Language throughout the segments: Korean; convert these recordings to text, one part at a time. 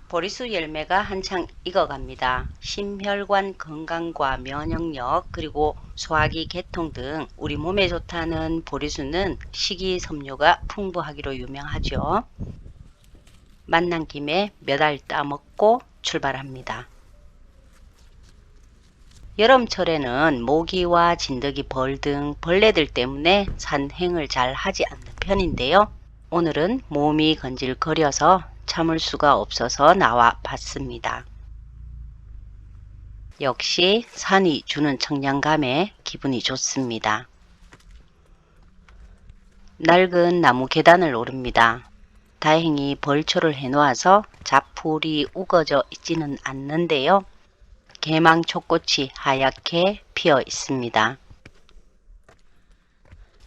보리수 열매가 한창 익어갑니다. 심혈관 건강과 면역력 그리고 소화기 개통 등 우리 몸에 좋다는 보리수는 식이섬유가 풍부하기로 유명하죠. 만난 김에 몇 알 따먹고 출발합니다. 여름철에는 모기와 진드기, 벌 등 벌레들 때문에 산행을 잘 하지 않는 편인데요. 오늘은 몸이 건질거려서 참을 수가 없어서 나와 봤습니다. 역시 산이 주는 청량감에 기분이 좋습니다. 낡은 나무 계단을 오릅니다. 다행히 벌초를 해놓아서 잡풀이 우거져 있지는 않는데요. 개망초꽃이 하얗게 피어 있습니다.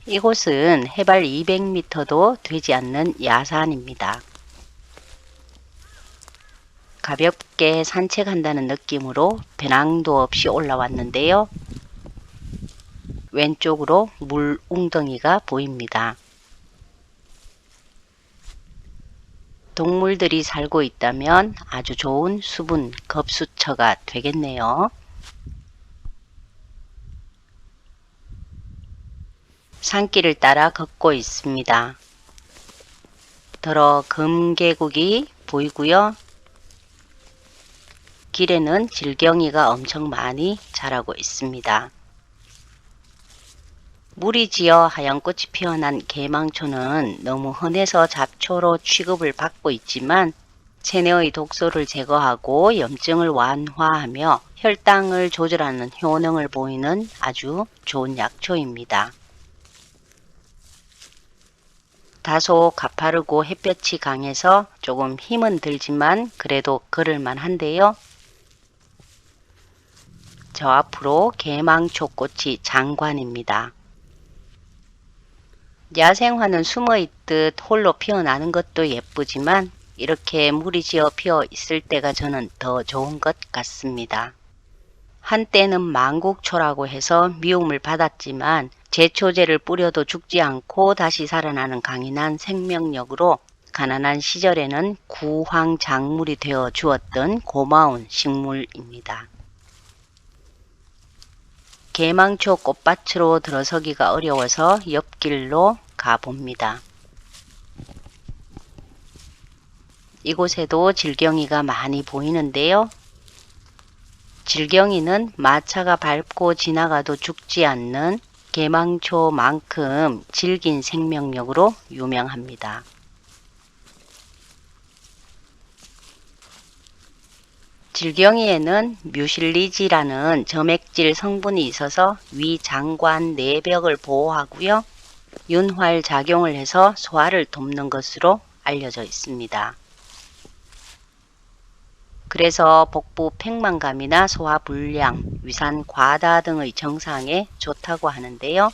이곳은 해발 200m도 되지 않는 야산입니다. 가볍게 산책한다는 느낌으로 배낭도 없이 올라왔는데요. 왼쪽으로 물 웅덩이가 보입니다. 동물들이 살고 있다면 아주 좋은 수분 급수처가 되겠네요. 산길을 따라 걷고 있습니다. 더러 금계국이 보이고요. 길에는 질경이가 엄청 많이 자라고 있습니다. 물이 지어 하얀 꽃이 피어난 개망초는 너무 흔해서 잡초로 취급을 받고 있지만 체내의 독소를 제거하고 염증을 완화하며 혈당을 조절하는 효능을 보이는 아주 좋은 약초입니다. 다소 가파르고 햇볕이 강해서 조금 힘은 들지만 그래도 걸을만 한데요. 저 앞으로 개망초꽃이 장관입니다. 야생화는 숨어있듯 홀로 피어나는 것도 예쁘지만 이렇게 무리 지어 피어 있을 때가 저는 더 좋은 것 같습니다. 한때는 망국초라고 해서 미움을 받았지만 제초제를 뿌려도 죽지 않고 다시 살아나는 강인한 생명력으로 가난한 시절에는 구황작물이 되어 주었던 고마운 식물입니다. 개망초 꽃밭으로 들어서기가 어려워서 옆길로 가봅니다. 이곳에도 질경이가 많이 보이는데요. 질경이는 마차가 밟고 지나가도 죽지 않는 개망초만큼 질긴 생명력으로 유명합니다. 질경이에는 뮤실리지라는 점액질 성분이 있어서 위장관 내벽을 보호하고요. 윤활 작용을 해서 소화를 돕는 것으로 알려져 있습니다. 그래서 복부 팽만감이나 소화불량, 위산 과다 등의 증상에 좋다고 하는데요.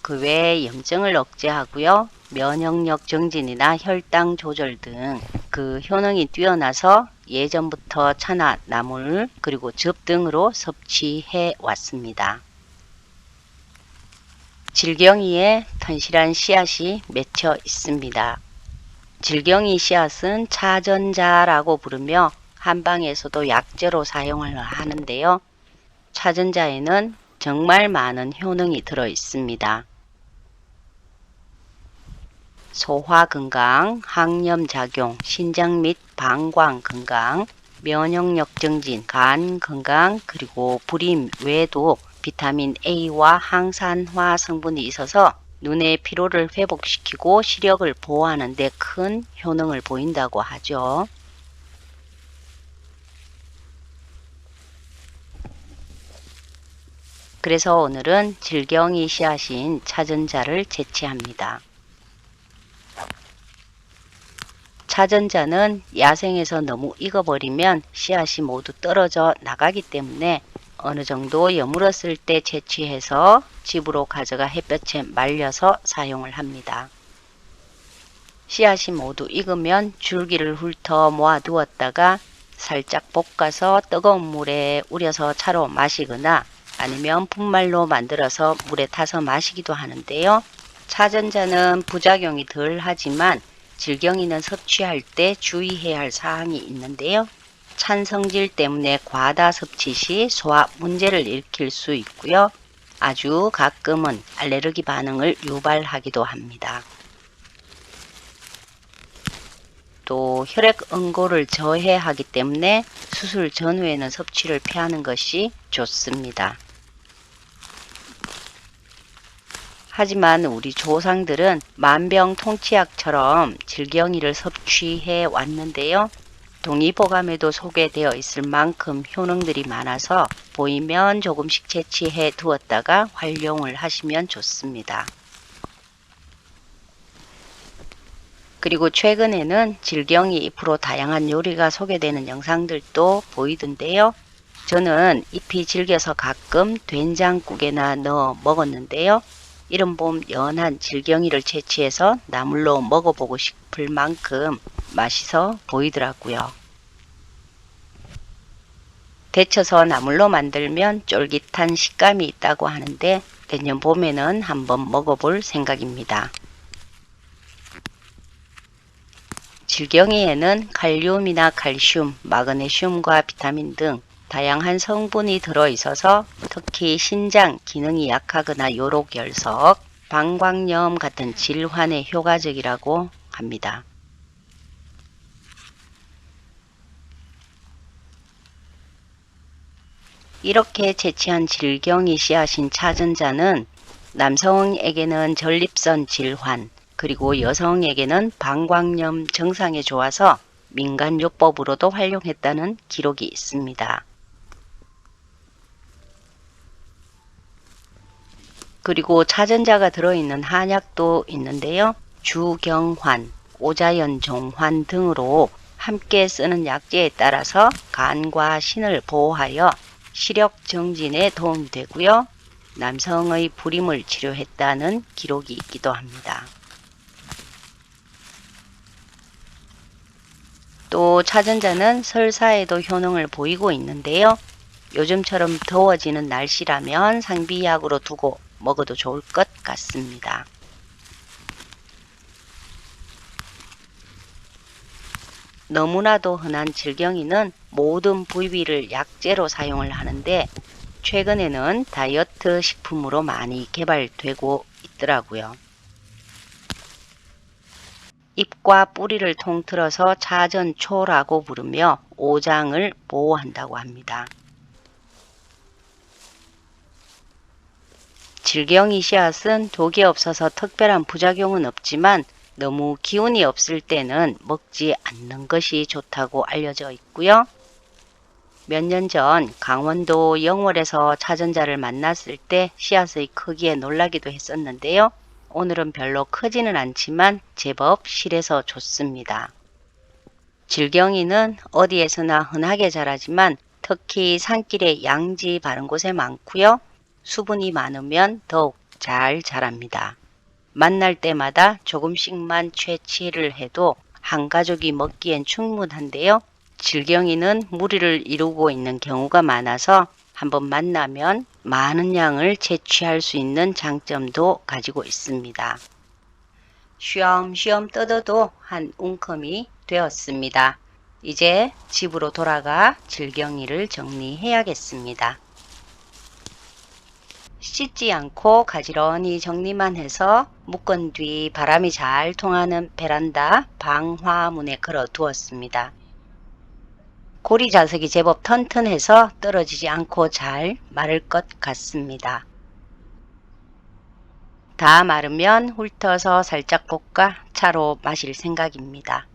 그 외에 염증을 억제하고요. 면역력 증진이나 혈당 조절 등 그 효능이 뛰어나서 예전부터 차나 나물 그리고 즙 등으로 섭취해 왔습니다. 질경이에 튼실한 씨앗이 맺혀 있습니다. 질경이 씨앗은 차전자라고 부르며 한방에서도 약재로 사용을 하는데요. 차전자에는 정말 많은 효능이 들어 있습니다. 소화 건강, 항염 작용, 신장 및 방광 건강, 면역력 증진, 간 건강, 그리고 불임 외에도 비타민 A와 항산화 성분이 있어서 눈의 피로를 회복시키고 시력을 보호하는 데 큰 효능을 보인다고 하죠. 그래서 오늘은 질경이 씨앗인 차전자를 채취합니다. 차전자는 야생에서 너무 익어버리면 씨앗이 모두 떨어져 나가기 때문에 어느 정도 여물었을 때 채취해서 집으로 가져가 햇볕에 말려서 사용을 합니다. 씨앗이 모두 익으면 줄기를 훑어 모아두었다가 살짝 볶아서 뜨거운 물에 우려서 차로 마시거나 아니면 분말로 만들어서 물에 타서 마시기도 하는데요. 차전자는 부작용이 덜 하지만 질경이는 섭취할 때 주의해야 할 사항이 있는데요. 찬 성질 때문에 과다 섭취 시 소화 문제를 일으킬 수 있고요. 아주 가끔은 알레르기 반응을 유발하기도 합니다. 또 혈액 응고를 저해하기 때문에 수술 전후에는 섭취를 피하는 것이 좋습니다. 하지만 우리 조상들은 만병통치약처럼 질경이를 섭취해 왔는데요. 동의보감에도 소개되어 있을 만큼 효능들이 많아서 보이면 조금씩 채취해 두었다가 활용을 하시면 좋습니다. 그리고 최근에는 질경이 잎으로 다양한 요리가 소개되는 영상들도 보이던데요. 저는 잎이 질겨서 가끔 된장국에나 넣어 먹었는데요. 이런 봄 연한 질경이를 채취해서 나물로 먹어보고 싶을 만큼 맛있어 보이더라고요. 데쳐서 나물로 만들면 쫄깃한 식감이 있다고 하는데 내년 봄에는 한번 먹어볼 생각입니다. 질경이에는 칼륨이나 칼슘, 마그네슘과 비타민 등 다양한 성분이 들어있어서 특히 신장 기능이 약하거나 요로결석, 방광염 같은 질환에 효과적이라고 합니다. 이렇게 채취한 질경이 씨앗인 차전자는 남성에게는 전립선 질환, 그리고 여성에게는 방광염 증상에 좋아서 민간요법으로도 활용했다는 기록이 있습니다. 그리고 차전자가 들어있는 한약도 있는데요. 주경환, 오자연종환 등으로 함께 쓰는 약재에 따라서 간과 신을 보호하여 시력 정진에 도움이 되고요. 남성의 불임을 치료했다는 기록이 있기도 합니다. 또 차전자는 설사에도 효능을 보이고 있는데요. 요즘처럼 더워지는 날씨라면 상비약으로 두고 먹어도 좋을 것 같습니다. 너무나도 흔한 질경이는 모든 부위를 약재로 사용을 하는데 최근에는 다이어트 식품으로 많이 개발되고 있더라고요. 잎과 뿌리를 통틀어서 차전초라고 부르며 오장을 보호한다고 합니다. 질경이 씨앗은 독이 없어서 특별한 부작용은 없지만 너무 기운이 없을 때는 먹지 않는 것이 좋다고 알려져 있고요. 몇 년 전 강원도 영월에서 차전자를 만났을 때 씨앗의 크기에 놀라기도 했었는데요. 오늘은 별로 크지는 않지만 제법 실해서 좋습니다. 질경이는 어디에서나 흔하게 자라지만 특히 산길에 양지 바른 곳에 많고요. 수분이 많으면 더욱 잘 자랍니다. 만날 때마다 조금씩만 채취를 해도 한 가족이 먹기엔 충분한데요. 질경이는 무리를 이루고 있는 경우가 많아서 한번 만나면 많은 양을 채취할 수 있는 장점도 가지고 있습니다. 쉬엄쉬엄 뜯어도 한 움큼이 되었습니다. 이제 집으로 돌아가 질경이를 정리해야겠습니다. 씻지 않고 가지런히 정리만 해서 묶은 뒤 바람이 잘 통하는 베란다 방화문에 걸어 두었습니다. 고리 자석이 제법 튼튼해서 떨어지지 않고 잘 마를 것 같습니다. 다 마르면 훑어서 살짝 볶아 차로 마실 생각입니다.